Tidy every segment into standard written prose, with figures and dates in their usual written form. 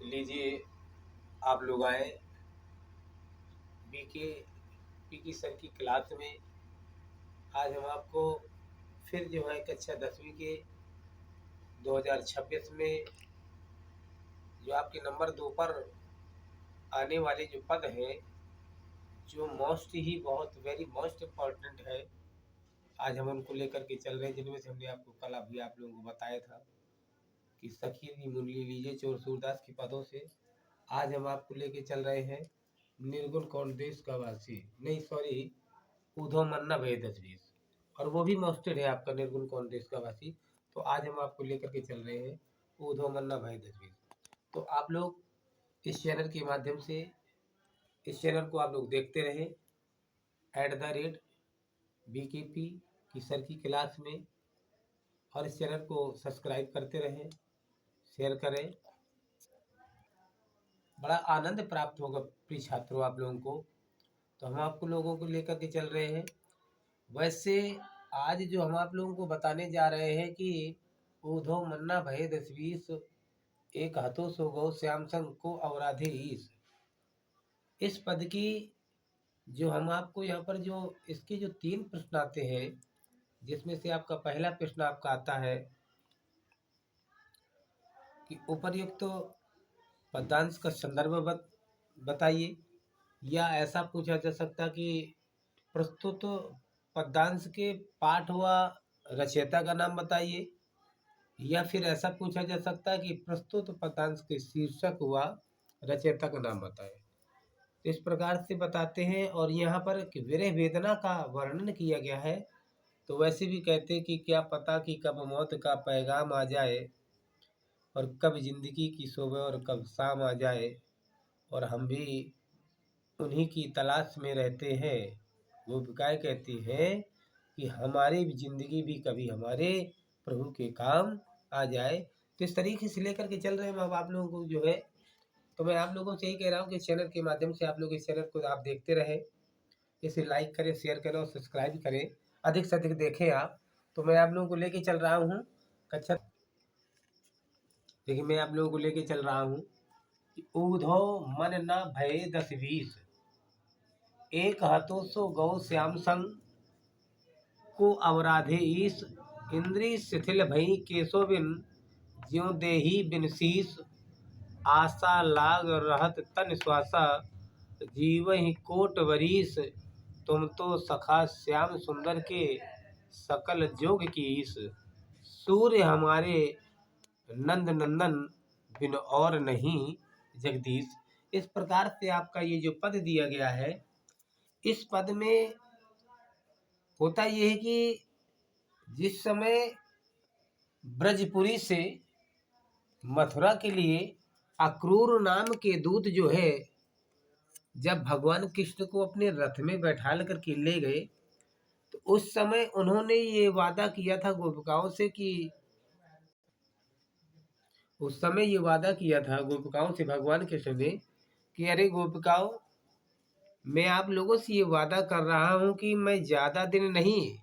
लीजिए, आप लोग आए बीके पीकी सर की क्लास में। आज हम आपको फिर जो है कक्षा 10वीं के 2026 में जो आपके नंबर 2 पर आने वाले जो पद हैं, जो मोस्ट ही बहुत वेरी मोस्ट इम्पॉर्टेंट है, आज हम उनको लेकर के चल रहे हैं, जिनमें से हमने आपको कल अभी आप लोगों को बताया था कि सखी की मुरली लीजिए चोर सूरदास के पदों से। आज हम आपको लेके चल रहे हैं निर्गुण कौन देश का वासी, नहीं सॉरी, उधो मन्ना भय 10-20, और वो भी मोस्टेड है आपका निर्गुण कौन देश का वासी। तो आज हम आपको लेकर के चल रहे हैं उधो मन्ना भय 10-20। तो आप लोग इस चैनल के माध्यम से इस चैनल को आप लोग देखते रहें @BKP की सर की क्लास में, और इस चैनल को सब्सक्राइब करते रहें, शेयर करें। बड़ा आनंद प्राप्त होगा प्रिय छात्रों आप लोगों को। तो हम आपको लोगों को लेकर के चल रहे हैं। वैसे आज जो हम आप लोगों को बताने जा रहे हैं कि ऊधो मन्ना भय 10-20, एक हतो सो गौ श्याम संग को अवराधे ईश। इस पद की जो हम आपको यहाँ पर जो इसके जो 3 प्रश्न आते हैं, जिसमें से आपका पहला प्रश्न आपका आता है कि उपर्युक्त तो पदांश का संदर्भ बताइए, या ऐसा पूछा जा सकता कि प्रस्तुत पदांश के पाठ व रचयिता का नाम बताइए, या फिर ऐसा पूछा जा सकता है कि प्रस्तुत पदांश के शीर्षक व रचयिता का नाम बताएं। तो इस प्रकार से बताते हैं। और यहाँ पर विरह वेदना का वर्णन किया गया है। तो वैसे भी कहते हैं कि क्या पता कि कब मौत का पैगाम आ जाए, और कब जिंदगी की सुबह और कब शाम आ जाए, और हम भी उन्हीं की तलाश में रहते हैं। गोपिकाएं कहती हैं कि हमारी जिंदगी भी कभी हमारे प्रभु के काम आ जाए। तो इस तरीके से लेकर के चल रहे हैं अब आप लोगों को जो है। तो मैं आप लोगों से यही कह रहा हूँ कि चैनल के माध्यम से आप लोग इस चैनल को आप देखते रहें, इसे लाइक करें, शेयर करें और सब्सक्राइब करें, अधिक से अधिक देखें आप। तो मैं आप लोगों को लेके चल रहा हूँ कक्षा, देखिए मैं आप लोगों को लेके चल रहा हूँ कि ऊधो मन न भय 10-20, एक हतो सो गौ श्याम संग को अवराधे ईश। इंद्री शिथिल भई केशो बिन ज्यों देही बिन शीश। आशा लाग रहत तन श्वासा जीवहि कोट वरीस। तुम तो सखा श्याम सुंदर के सकल जोग की ईश। सूर्य हमारे नंद नंदन बिन और नहीं जगदीश। इस प्रकार से आपका ये जो पद दिया गया है, इस पद में होता यह है कि जिस समय ब्रजपुरी से मथुरा के लिए अक्रूर नाम के दूत जो है, जब भगवान कृष्ण को अपने रथ में बैठा कर के ले गए, तो उस समय उन्होंने ये वादा किया था गोपिकाओं से कि गोपिकाओं से भगवान कृष्ण ने कि अरे गोपिकाओं, मैं आप लोगों से ये वादा कर रहा हूँ कि मैं ज़्यादा दिन नहीं,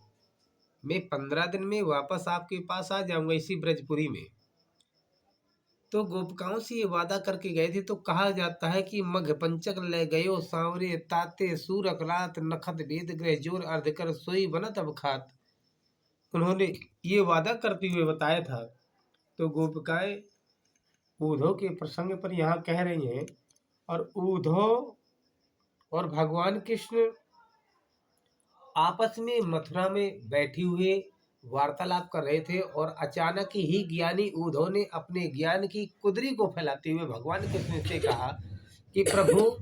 मैं 15 दिन में वापस आपके पास आ जाऊंगा इसी ब्रजपुरी में। तो गोपिकाओं से ये वादा करके गए थे। तो कहा जाता है कि मघ पंचक ले गयो सांवरे ताते सूरक रात नखत वेद ग्रह जोर अर्ध कर सोई बनत अब खात। उन्होंने ये वादा करते हुए बताया था। तो गोपिकाएं ऊधो के प्रसंग पर यहाँ कह रही हैं, और ऊधो और भगवान कृष्ण आपस में मथुरा में बैठे हुए वार्तालाप कर रहे थे, और अचानक ही ज्ञानी ऊधो ने अपने ज्ञान की कुदरी को फैलाते हुए भगवान कृष्ण से कहा कि प्रभु,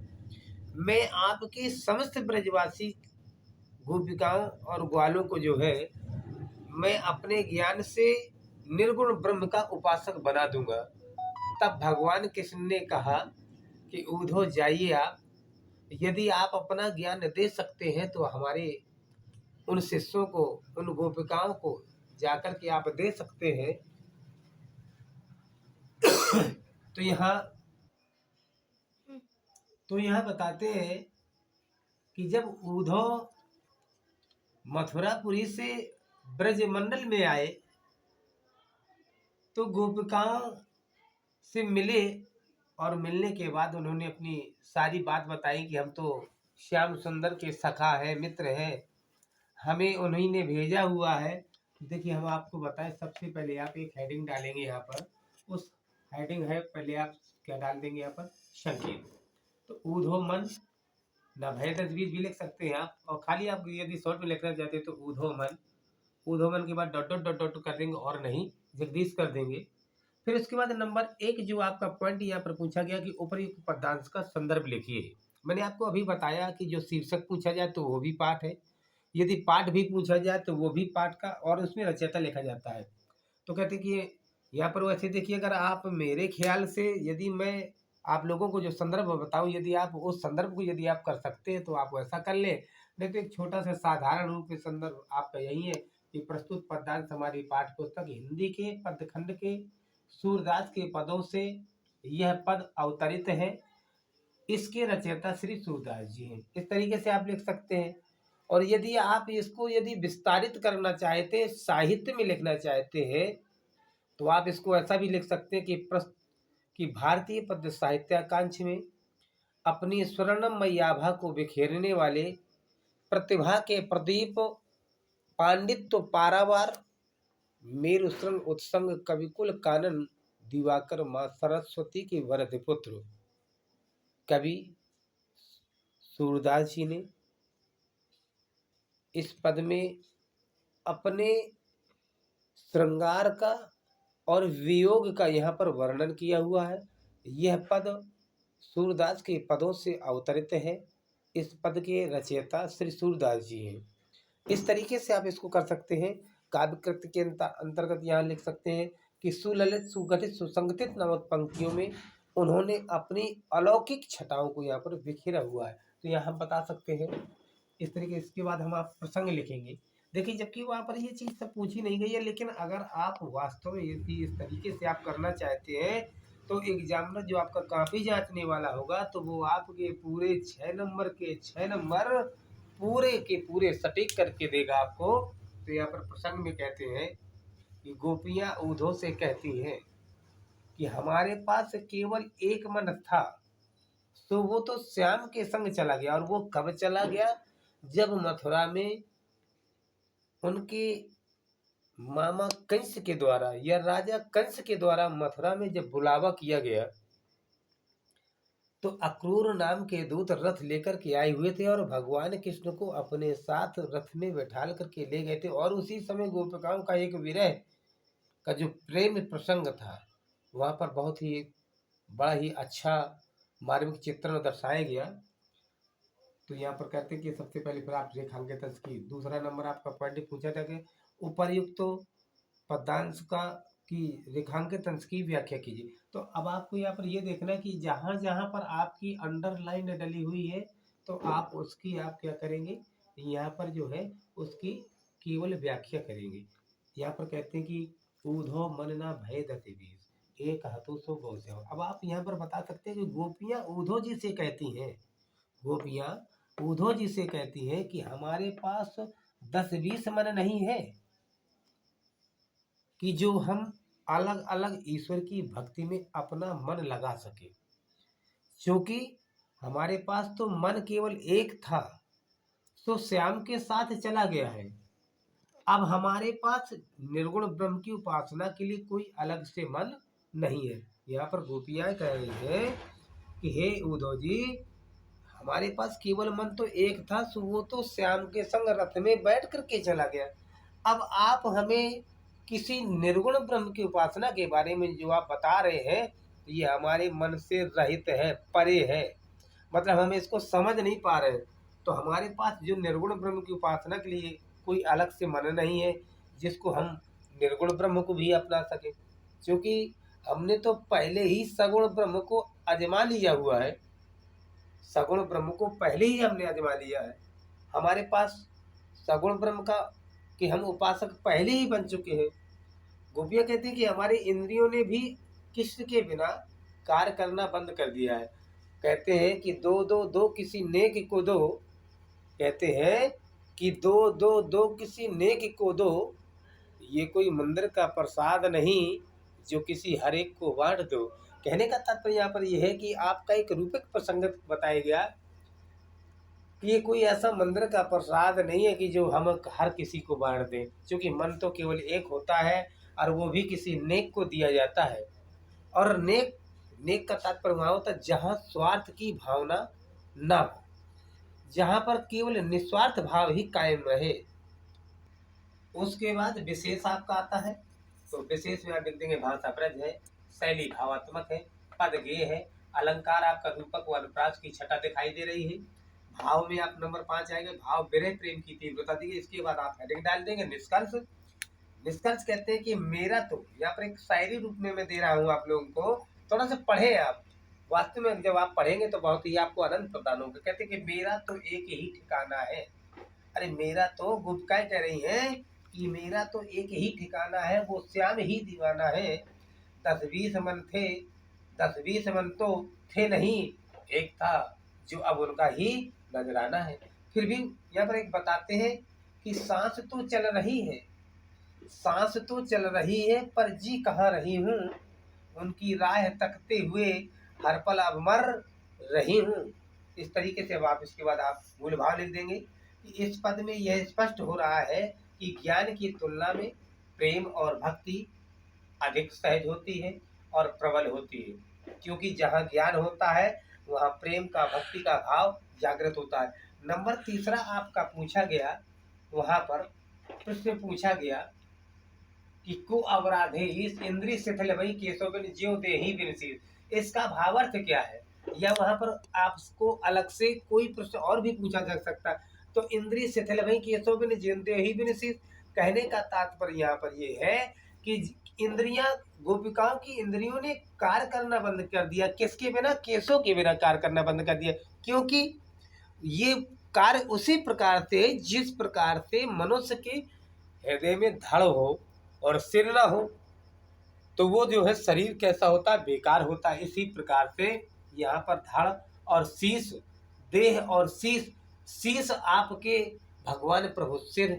मैं आपके समस्त ब्रजवासी गोपिकाओं और ग्वालों को जो है, मैं अपने ज्ञान से निर्गुण ब्रह्म का उपासक बना दूंगा। तब भगवान कृष्ण ने कहा कि ऊधो जाइए आप, यदि आप अपना ज्ञान दे सकते हैं तो हमारे उन शिष्यों को, उन गोपिकाओं को जाकर के आप दे सकते हैं। तो यहाँ बताते हैं कि जब ऊधो मथुरापुरी से ब्रजमंडल में आए तो गोपिकाओं से मिले, और मिलने के बाद उन्होंने अपनी सारी बात बताई कि हम तो श्याम सुंदर के सखा हैं, मित्र हैं, हमें उन्हीं ने भेजा हुआ है। देखिए हम आपको बताएं, सबसे पहले आप एक हेडिंग डालेंगे यहाँ पर। उस हेडिंग है, पहले आप क्या डाल देंगे यहाँ पर, संकेत। तो ऊधो मन न भय तजवीज भी लिख सकते हैं आप, और खाली आप यदि शॉर्ट में लिखना चाहते हैं तो ऊधो मन। ऊधो मन के बाद डॉट डॉट डॉट डॉट कर देंगे और नहीं जगदीश कर देंगे। फिर उसके बाद नंबर 1 जो आपका पॉइंट यहाँ पर पूछा गया कि उपयुक्त पदांश का संदर्भ लिखिए। मैंने आपको अभी बताया कि जो शीर्षक पूछा जाए तो वो भी पाठ है, यदि पाठ भी पूछा जाए तो वो भी पाठ का, और उसमें रचयिता लिखा जाता है। तो कहते कि यहाँ पर वैसे देखिए, अगर आप मेरे ख्याल से यदि मैं आप लोगों को जो संदर्भ बताऊं, यदि आप उस संदर्भ को यदि आप कर सकते हैं तो आप वैसा कर लें, नहीं तो एक छोटा सा साधारण रूप में संदर्भ आपका यही है कि प्रस्तुत पदांश हमारी पाठ्य पुस्तक हिंदी के पदखंड के सूरदास के पदों से यह पद अवतरित है, इसके रचयिता श्री सूरदास जी हैं। इस तरीके से आप लिख सकते हैं। और यदि आप इसको यदि विस्तारित करना चाहते हैं, साहित्य में लिखना चाहते हैं, तो आप इसको ऐसा भी लिख सकते हैं कि भारतीय पद्य साहित्याकांक्ष में अपनी स्वर्णमयी आभा को बिखेरने वाले प्रतिभा के प्रदीप पांडित्य पारावार मेरु श्रृंग उत्संग कविकुल कानन दिवाकर माँ सरस्वती के वरद पुत्र कवि सूरदास जी ने इस पद में अपने श्रृंगार का और वियोग का यहाँ पर वर्णन किया हुआ है। यह पद सूरदास के पदों से अवतरित है। इस पद के रचयिता श्री सूरदास जी हैं। इस तरीके से आप इसको कर सकते हैं। काव्य कृत्य के अंतर्गत यहाँ लिख सकते हैं कि सुललित सुगठित सुसंगठित नामक पंक्तियों में उन्होंने अपनी अलौकिक छटाओं को यहाँ पर बिखेरा हुआ है। तो यहाँ हम बता सकते हैं इस तरीके। इसके बाद हम आप प्रसंग लिखेंगे। देखिए, जबकि वहाँ पर ये चीज़ सब पूछी नहीं गई है, लेकिन अगर आप वास्तव में यदि इस तरीके से आप करना चाहते हैं तो एग्जामिनर जो आपका कॉपी जांचने वाला होगा तो वो आपके पूरे 6 नंबर के 6 नंबर पूरे के पूरे सटीक करके देगा आपको। तो यहाँ पर प्रसंग में कहते हैं कि गोपियाँ ऊधों से कहती हैं कि हमारे पास केवल एक मन था, तो वो तो श्याम के संग चला गया। और वो कब चला गया? जब मथुरा में उनके मामा कंस के द्वारा या राजा कंस के द्वारा मथुरा में जब बुलावा किया गया तो अक्रूर नाम के दूत रथ लेकर के आए हुए थे और भगवान कृष्ण को अपने साथ रथ में बैठाल करके ले गए थे। और उसी समय गोपिकाओं का एक विरह का जो प्रेम प्रसंग था वहाँ पर बहुत ही बड़ा ही अच्छा मार्मिक चित्रण दर्शाया गया। तो यहाँ पर कहते हैं कि सबसे पहले फिर आप रेखांकित की दूसरा नंबर आपका पॉइंट पूछा था कि उपर्युक्त पदांश का की रेखांकित अंश की व्याख्या कीजिए। तो अब आपको यहाँ पर ये देखना है कि जहाँ जहाँ पर आपकी अंडरलाइन डली हुई है तो आप उसकी आप क्या करेंगे, यहाँ पर जो है उसकी केवल व्याख्या करेंगे। यहाँ पर कहते हैं कि ऊधो मन ना भय दति बीज एक हाथों सो गौ से हो। अब आप यहाँ पर बता सकते हैं कि गोपियाँ ऊधो जी से कहती हैं, गोपियाँ ऊधो जी से कहती हैं कि हमारे पास 10-20 मन नहीं है कि जो हम अलग अलग ईश्वर की भक्ति में अपना मन लगा सके, क्योंकि हमारे पास तो मन केवल एक था, तो श्याम के साथ चला गया है। अब हमारे पास निर्गुण ब्रह्म की उपासना के लिए कोई अलग से मन नहीं है। यहाँ पर गोपियाँ कह रही हैं कि हे उद्धव जी, हमारे पास केवल मन तो एक था, सो वो तो श्याम के संग रथ में बैठ करके चला गया। अब आप हमें किसी निर्गुण ब्रह्म की उपासना के बारे में जो आप बता रहे हैं, ये हमारे मन से रहित है, परे है, मतलब हम इसको समझ नहीं पा रहे। तो हमारे पास जो निर्गुण ब्रह्म की उपासना के लिए कोई अलग से मन नहीं है जिसको हम निर्गुण ब्रह्म को भी अपना सके, क्योंकि हमने तो पहले ही सगुण ब्रह्म को आजमा लिया हुआ है। सगुण ब्रह्म को पहले ही हमने आजमा लिया है। हमारे पास सगुण ब्रह्म का कि हम उपासक पहले ही बन चुके हैं। गोपियाँ कहती हैं कि हमारे इंद्रियों ने भी कृष्ण के बिना कार्य करना बंद कर दिया है। कहते हैं कि दो दो दो किसी नेक को दो, कहते हैं कि दो दो दो किसी नेक को दो, ये कोई मंदिर का प्रसाद नहीं जो किसी हर एक को बांट दो। कहने का तात्पर्य यहाँ पर यह है कि आपका एक रूपक प्रसंग बताया गया कि ये कोई ऐसा मंदिर का प्रसाद नहीं है कि जो हम हर किसी को बांट दें, क्योंकि मन तो केवल एक होता है और वो भी किसी नेक को दिया जाता है। और नेक नेक का तात्पर्य वहाँ होता है जहाँ स्वार्थ की भावना ना हो, जहाँ पर केवल निस्वार्थ भाव ही कायम रहे। उसके बाद विशेष आपका आता है, तो विशेष में आप लिख देंगे भाषा ब्रज है, शैली भावात्मक है, पद गेय है, अलंकार आपका रूपक व अनुप्रास की छटा दिखाई दे रही है। भाव में आप नंबर 5 आएंगे, भाव विरह प्रेम की तीव्रता दी। इसके बाद आप हेडिंग डाल देंगे निष्कर्ष। निष्कर्ष कहते हैं कि मेरा तो, यहाँ पर एक शायरी रूप में मैं दे रहा हूँ आप लोगों को, थोड़ा सा पढ़े आप। वास्तव में जब आप पढ़ेंगे तो बहुत ही आपको आनंद प्रदान होगा। कहते हैं कि मेरा तो एक ही ठिकाना है। अरे मेरा तो गुप्तकाएं कह रही हैं कि मेरा तो एक ही ठिकाना है, वो श्याम ही दीवाना है। 10-20 मन थे, 10-20 मन तो थे नहीं, एक था जो अब उनका ही नजराना है। फिर भी यहाँ पर एक बताते हैं कि सांस तो चल रही है, सांस तो चल रही है, पर जी कहाँ रही हूँ, उनकी राह तकते हुए हर पल अब मर रही हूँ। इस तरीके से अब आप इसके बाद आप मूल भाव लिख देंगे कि इस पद में यह स्पष्ट हो रहा है कि ज्ञान की तुलना में प्रेम और भक्ति अधिक सहज होती है और प्रबल होती है, क्योंकि जहाँ ज्ञान होता है वहाँ प्रेम का, भक्ति का भाव जागृत होता है। नंबर तीसरा आपका पूछा गया, वहाँ पर प्रश्न पूछा गया कि को अपराधे इस इंद्रिय शिथिल भई केशव बिन ज्यों देहि बिन शीर। इसका भावार्थ क्या है, या वहां पर आपको अलग से कोई प्रश्न और भी पूछा जा सकता है। तो इंद्रिय शिथिल भई केशव बिन ज्यों देहि बिन शीर, कहने का तात्पर्य यहाँ पर ये है कि इंद्रियां, गोपिकाओं की इंद्रियों ने कार्य करना बंद कर दिया। किसके बिना? केशव के बिना कार्य करना बंद कर दिया। क्योंकि ये कार्य उसी प्रकार से जिस प्रकार से मनुष्य के हृदय में धड़ हो और सिर ना हो, तो वो जो है शरीर कैसा होता है? बेकार होता है। इसी प्रकार से यहाँ पर धड़ और शीश, देह और शीश, शीश आपके भगवान प्रभु सिर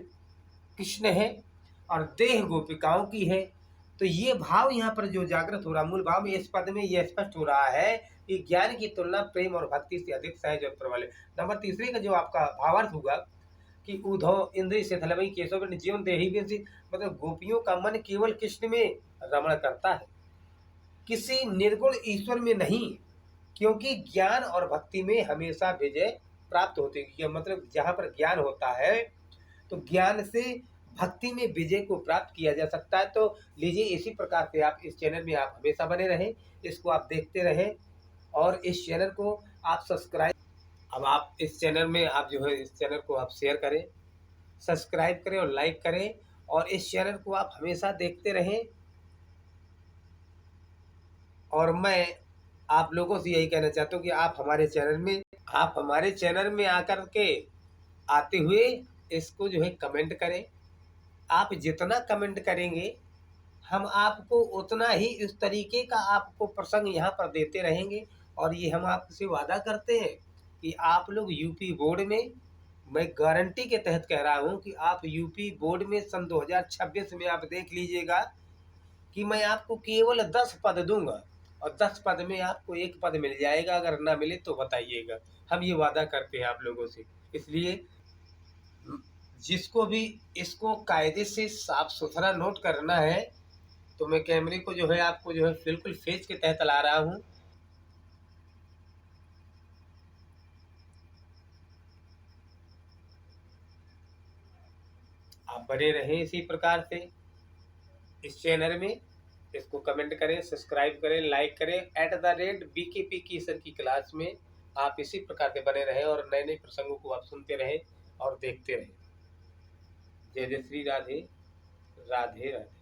कृष्ण है और देह गोपिकाओं की है। तो ये भाव यहाँ पर जो जागृत हो रहा, मूल भाव में इस पद में यह स्पष्ट हो रहा है कि ज्ञान की तुलना प्रेम और भक्ति से अधिक सहज और प्रबल है। नंबर तीसरे का जो आपका भावार्थ होगा कि उद्धव इंद्रिय से थलवई केशव जीवन देही भी, मतलब गोपियों का मन केवल कृष्ण में रमण करता है, किसी निर्गुण ईश्वर में नहीं, क्योंकि ज्ञान और भक्ति में हमेशा विजय प्राप्त होती है। मतलब जहाँ पर ज्ञान होता है तो ज्ञान से भक्ति में विजय को प्राप्त किया जा सकता है। तो लीजिए, इसी प्रकार से आप इस चैनल में आप हमेशा बने रहें, इसको आप देखते रहें और इस चैनल को आप सब्सक्राइब, अब आप इस चैनल में आप जो है इस चैनल को आप शेयर करें, सब्सक्राइब करें और लाइक करें और इस चैनल को आप हमेशा देखते रहें। और मैं आप लोगों से यही कहना चाहता हूँ कि आप हमारे चैनल में आकर के आते हुए इसको जो है कमेंट करें। आप जितना कमेंट करेंगे हम आपको उतना ही इस तरीके का आपको प्रसंग यहाँ पर देते रहेंगे। और ये हम आपसे वादा करते हैं कि आप लोग यूपी बोर्ड में, मैं गारंटी के तहत कह रहा हूँ कि आप यूपी बोर्ड में सन 2026 में आप देख लीजिएगा कि मैं आपको केवल 10 पद दूंगा और 10 पद में आपको एक पद मिल जाएगा। अगर ना मिले तो बताइएगा, हम ये वादा करते हैं आप लोगों से। इसलिए जिसको भी इसको कायदे से साफ सुथरा नोट करना है तो मैं कैमरे को जो है आपको जो है बिल्कुल फेस के तहत ला रहा हूँ। आप बने रहें इसी प्रकार से इस चैनल में, इसको कमेंट करें, सब्सक्राइब करें, लाइक करें। @BKP की सर की क्लास में आप इसी प्रकार से बने रहें और नए नए प्रसंगों को आप सुनते रहें और देखते रहें। जय जय श्री राधे राधे राधे।